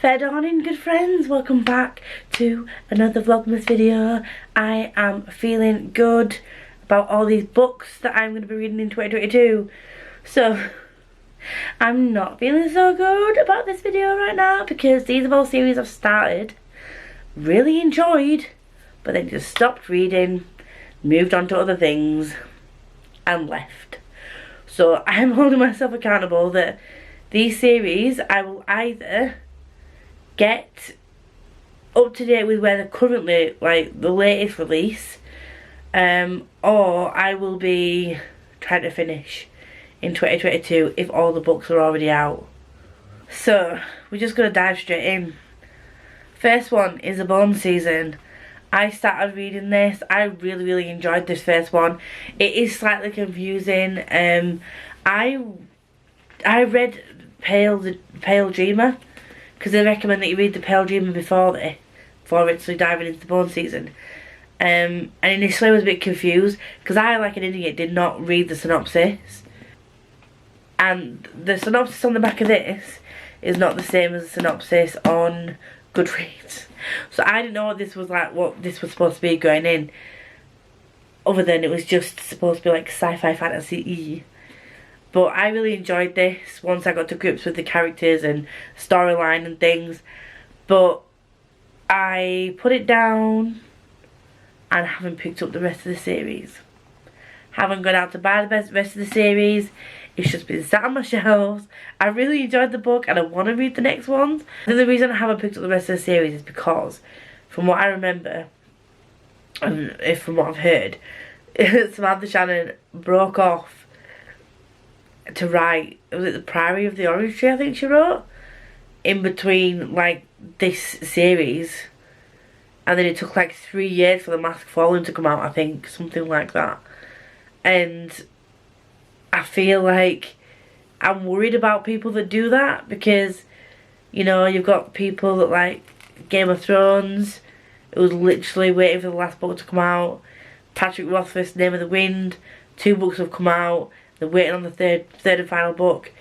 Fair dawning, good friends, welcome back to another Vlogmas video. I am feeling good about all these books that I'm going to be reading in 2022. So, I'm not feeling so good about this video right now because these are all series I've started, really enjoyed, but then just stopped reading, moved on to other things, and left. So, I'm holding myself accountable that these series I will either get up to date with where they're currently, like the latest release, or I will be trying to finish in 2022 if all the books are already out. So we're just gonna dive straight in. First one is The Bone Season. I started reading this. I really enjoyed this first one. It is slightly confusing. I read Pale Dreamer, because they recommend that you read the Pale Dreamer before actually diving into The Bone Season. And initially I was a bit confused because I, like an idiot, did not read the synopsis. And the synopsis on the back of this is not the same as the synopsis on Goodreads. So I didn't know what this was like, what this was supposed to be going in. Other than it was just supposed to be like sci-fi fantasy-y. But I really enjoyed this once I got to grips with the characters and storyline and things. But I put it down and haven't picked up the rest of the series. Haven't gone out to buy the rest of the series. It's just been sat on my shelves. I really enjoyed the book and I want to read the next ones. And the reason I haven't picked up the rest of the series is because, from what I remember, and from what I've heard, Samantha Shannon broke off to write, was it The Priory of the Orange Tree, I think she wrote, in between like this series, and then it took like 3 years for The Mask Falling to come out, I think, something like that. And I feel like I'm worried about people that do that, because, you know, you've got people that like Game of Thrones, it was literally waiting for the last book to come out. Patrick Rothfuss's Name of the Wind, 2 books have come out. They're waiting on the third and final book.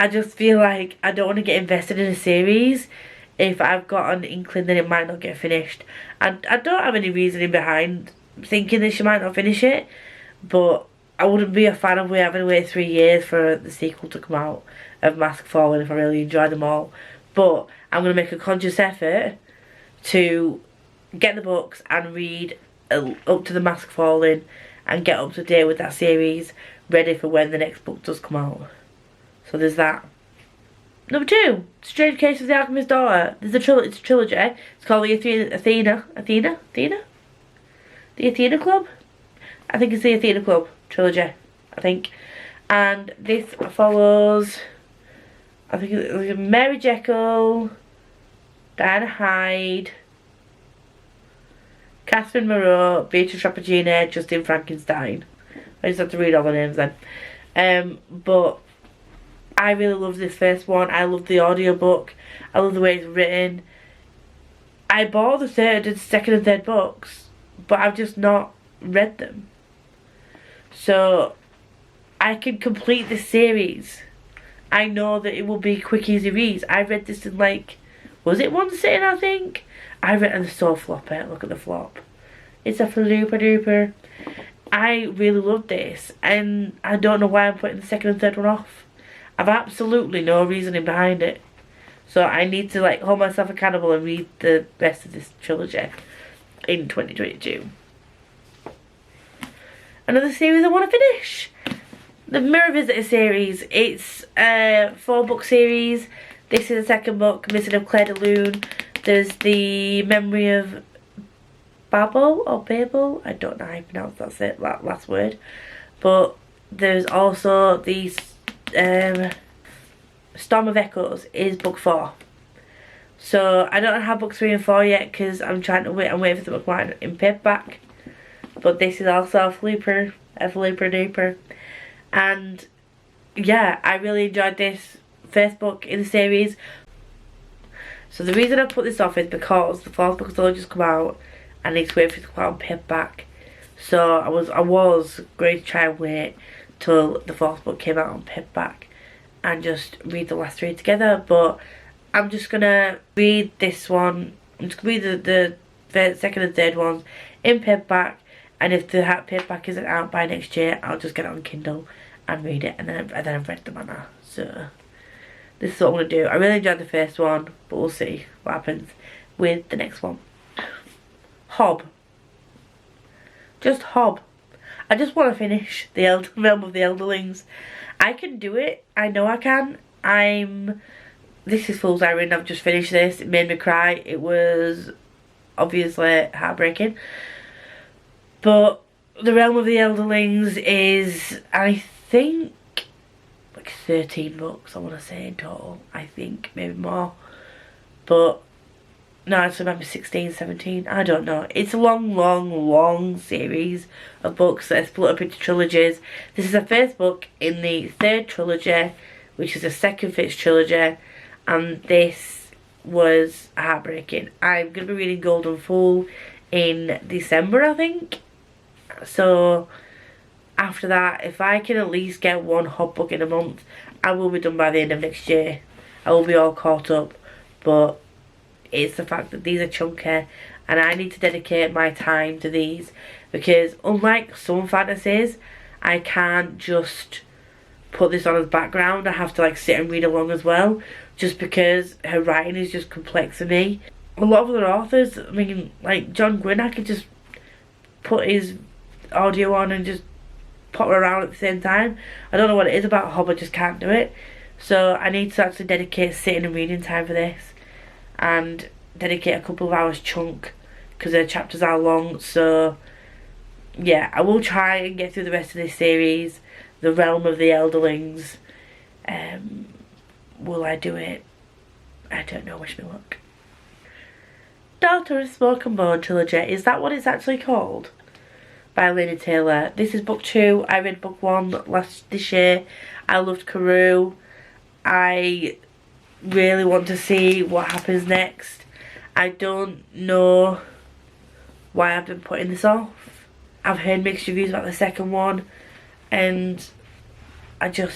I just feel like I don't want to get invested in a series if I've got an inkling that it might not get finished. And I don't have any reasoning behind thinking that she might not finish it, but I wouldn't be a fan of having to wait 3 years for the sequel to come out of Mask Falling if I really enjoy them all. But I'm going to make a conscious effort to get the books and read up to the Mask Falling and get up to date with that series, ready for when the next book does come out. So there's that. Number 2, Strange Case of the Alchemist's Daughter. There's it's a trilogy. It's called the Athena? The Athena Club? I think it's the Athena Club trilogy, I think. And this follows, I think it's Mary Jekyll, Diana Hyde, Catherine Moreau, Beatrice Rappaccini, Justin Frankenstein. I just have to read all the names then. But I really love this first one. I love the audiobook. I love the way it's written. I bought the second and third books, but I've just not read them. So I can complete this series. I know that it will be quick, easy reads. I read this in like, was it one sitting, I think? I read it and it's so floppy. Look at the flop. It's a flooper duper. I really love this, and I don't know why I'm putting the second and third one off. I've absolutely no reasoning behind it. So I need to like hold myself accountable and read the rest of this trilogy in 2022. Another series I want to finish. The Mirror Visitor series. It's a 4-book series. This is the second book, Missing of Claire de Lune. There's the Memory of Babel or Babel, I don't know how you pronounce that last word. But there's also the Storm of Echoes is book 4. So I don't have books 3 and 4 yet because I'm trying to wait. I'm waiting for them to come out in paperback. But this is also a flooper duper. And yeah, I really enjoyed this first book in the series. So the reason I put this off is because the 4th book has only just come out and I need to wait for it to come out on paperback. So I was going to try and wait till the 4th book came out on paperback and just read the last 3 together, but I'm just gonna read this one. I'm just gonna read the second and third ones in paperback, and if the paperback isn't out by next year, I'll just get it on Kindle and read it, and then I've read the manor. So this is what I'm gonna do. I really enjoyed the first one, but we'll see what happens with the next one. Hob. Just Hob. I just want to finish the Realm of the Elderlings. I can do it. I know I can. This is Fool's Errand. I've just finished this. It made me cry. It was obviously heartbreaking. But the Realm of the Elderlings is, I think, like 13 books, I want to say, in total. I think, maybe more. But no, I just remember 16, 17, I don't know. It's a long series of books that are split up into trilogies. This is the first book in the third trilogy, which is the second Fitz trilogy, and this was heartbreaking. I'm going to be reading Golden Fool in December, I think. So after that, if I can at least get one hot book in a month, I will be done by the end of next year. I will be all caught up, but it's the fact that these are chunky and I need to dedicate my time to these, because unlike some fantasies, I can't just put this on as background. I have to like sit and read along as well, just because her writing is just complex for me. A lot of other authors, I mean, like John Gwynne, I could just put his audio on and just pop around at the same time. I don't know what it is about Hob, I just can't do it. So I need to actually dedicate sitting and reading time for this, and dedicate a couple of hours chunk, because the chapters are long. So yeah, I will try and get through the rest of this series, the Realm of the Elderlings. Will I do it? I don't know, wish me luck. Daughter of Smoke and Bone Trilogy, is that what it's actually called? By Lady Taylor. This is book 2. I read book 1 this year. I loved Carew. I really want to see what happens next. I don't know why I've been putting this off. I've heard mixed reviews about the second one, and I don't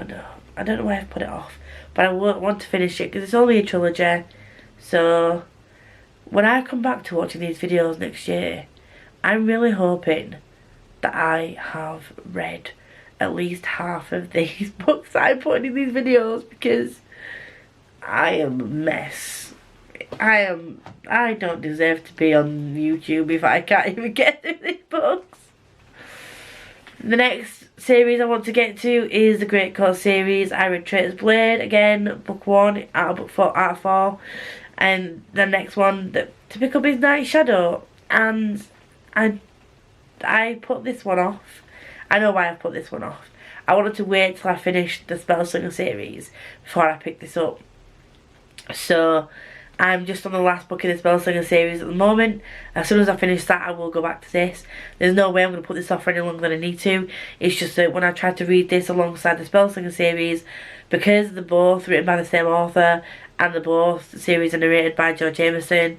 know. I don't know why I've put it off, but I want to finish it because it's only a trilogy. So when I come back to watching these videos next year, I'm really hoping that I have read at least half of these books that I'm putting in these videos, because I am a mess. I don't deserve to be on YouTube if I can't even get through these books. The next series I want to get to is the Great Court series. I read Traitor's Blade again, book 1 out of book 4 out of 4. And the next one to pick up is Night Shadow, and I put this one off. I know why I put this one off. I wanted to wait till I finished the Spellslinger series before I picked this up. So I'm just on the last book in the Spellslinger series at the moment. As soon as I finish that, I will go back to this. There's no way I'm going to put this off for any longer than I need to. It's just that when I tried to read this alongside the Spellslinger series, because they're both written by the same author and they're both series are narrated by Joe Jameson,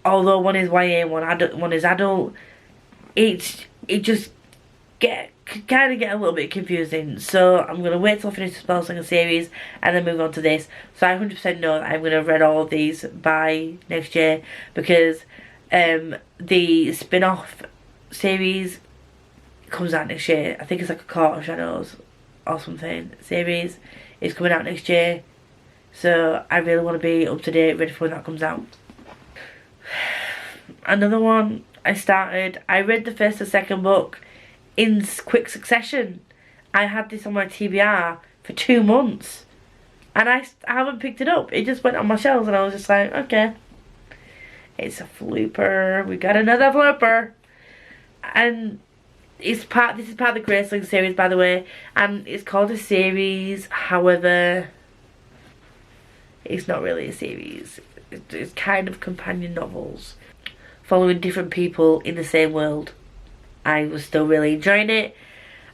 although one is YA and one is adult, it just kind of get a little bit confusing. So I'm going to wait till I finish the Spellslinger series and then move on to this. So I 100% know that I'm going to have read all of these by next year, because the spin-off series comes out next year. I think it's like a Court of Shadows or something series is coming out next year. So I really want to be up to date, ready for when that comes out. Another one I read the first and second book in quick succession. I had this on my TBR for 2 months and I haven't picked it up. It just went on my shelves and I was just like, okay, it's a flooper. We got another flooper. And this is part of the Graceling series, by the way, and it's called a series. However, it's not really a series. It's kind of companion novels following different people in the same world. I was still really enjoying it.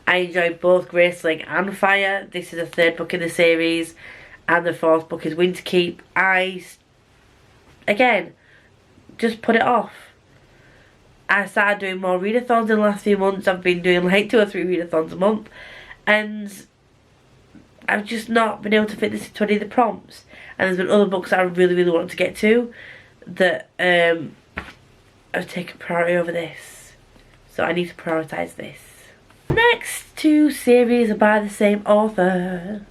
I enjoyed both Graceling and Fire. This is the 3rd book in the series, and the 4th book is Winterkeep. Again, just put it off. I started doing more readathons in the last few months. I've been doing like 2 or 3 readathons a month, and I've just not been able to fit this into any of the prompts. And there's been other books that I really, really want to get to that I've taken priority over this. So I need to prioritise this. Next two series are by the same author.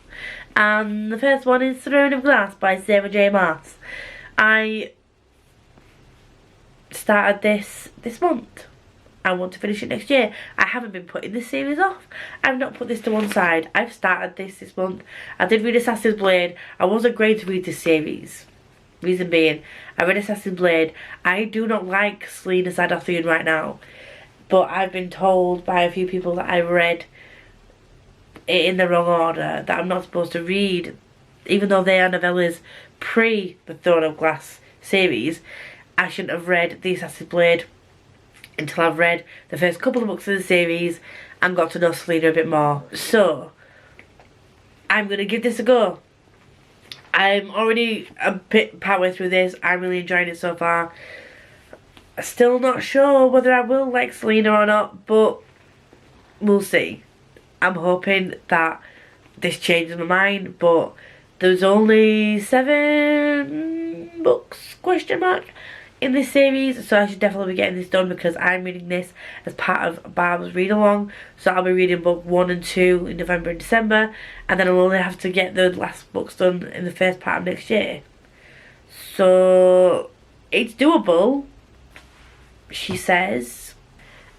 And the first one is Throne of Glass by Sarah J. Maas. I started this month. I want to finish it next year. I haven't been putting this series off. I've not put this to one side. I've started this month. I did read Assassin's Blade. I wasn't great to read this series. Reason being, I read Assassin's Blade. I do not like Selena Sadothian right now. But I've been told by a few people that I've read it in the wrong order. That I'm not supposed to read, even though they are novellas pre the Throne of Glass series. I shouldn't have read the Assassin's Blade until I've read the first couple of books of the series and got to know Selena a bit more. So I'm going to give this a go. I'm already a bit partway through this. I'm really enjoying it so far. Still not sure whether I will like Selena or not, but we'll see. I'm hoping that this changes my mind, but there's only 7 books, question mark, in this series, so I should definitely be getting this done because I'm reading this as part of Barb's read along. So I'll be reading book 1 and 2 in November and December, and then I'll only have to get the last books done in the first part of next year. So it's doable, she says.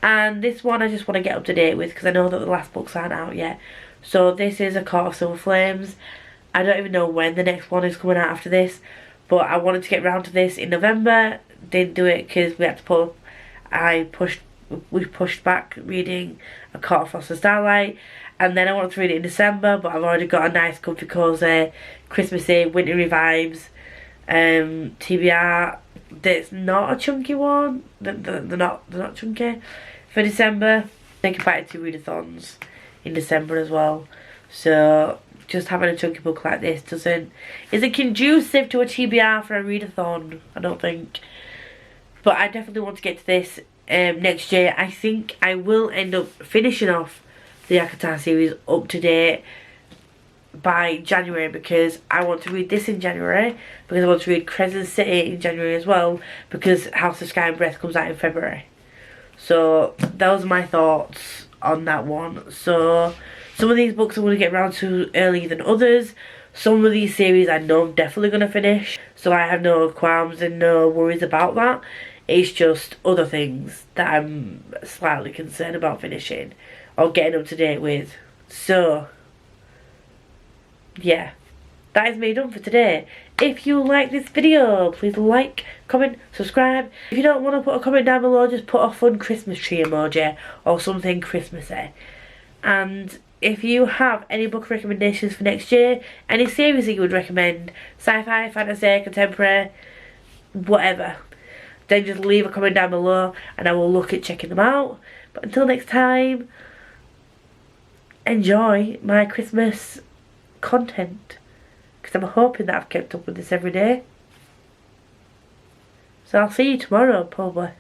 And this one I just want to get up to date with because I know that the last books aren't out yet. So this is A Court of Silver Flames. I don't even know when the next one is coming out after this, but I wanted to get round to this in November. Didn't do it because we had to we pushed back reading A Court of Frost and Starlight, and then I wanted to read it in December, but I've already got a nice comfy cozy Christmassy wintry vibes TBR that's not a chunky one. They're not chunky for December. Thinking back to readathons in December as well, so just having a chunky book like this isn't conducive to a TBR for a readathon, I don't think. But I definitely want to get to this next year. I think I will end up finishing off the ACOTAR series up to date by January, because I want to read this in January, because I want to read Crescent City in January as well, because House of Sky and Breath comes out in February. So those are my thoughts on that one. So some of these books I'm going to get around to earlier than others. Some of these series I know I'm definitely going to finish, so I have no qualms and no worries about that. It's just other things that I'm slightly concerned about finishing or getting up to date with. So yeah, that is me done for today. If you like this video, please like, comment, subscribe. If you don't want to put a comment down below, just put a fun Christmas tree emoji or something Christmassy. And if you have any book recommendations for next year, any series that you would recommend, sci-fi, fantasy, contemporary, whatever, then just leave a comment down below and I will look at checking them out. But until next time, enjoy my Christmas content, because I'm hoping that I've kept up with this every day. So I'll see you tomorrow, probably.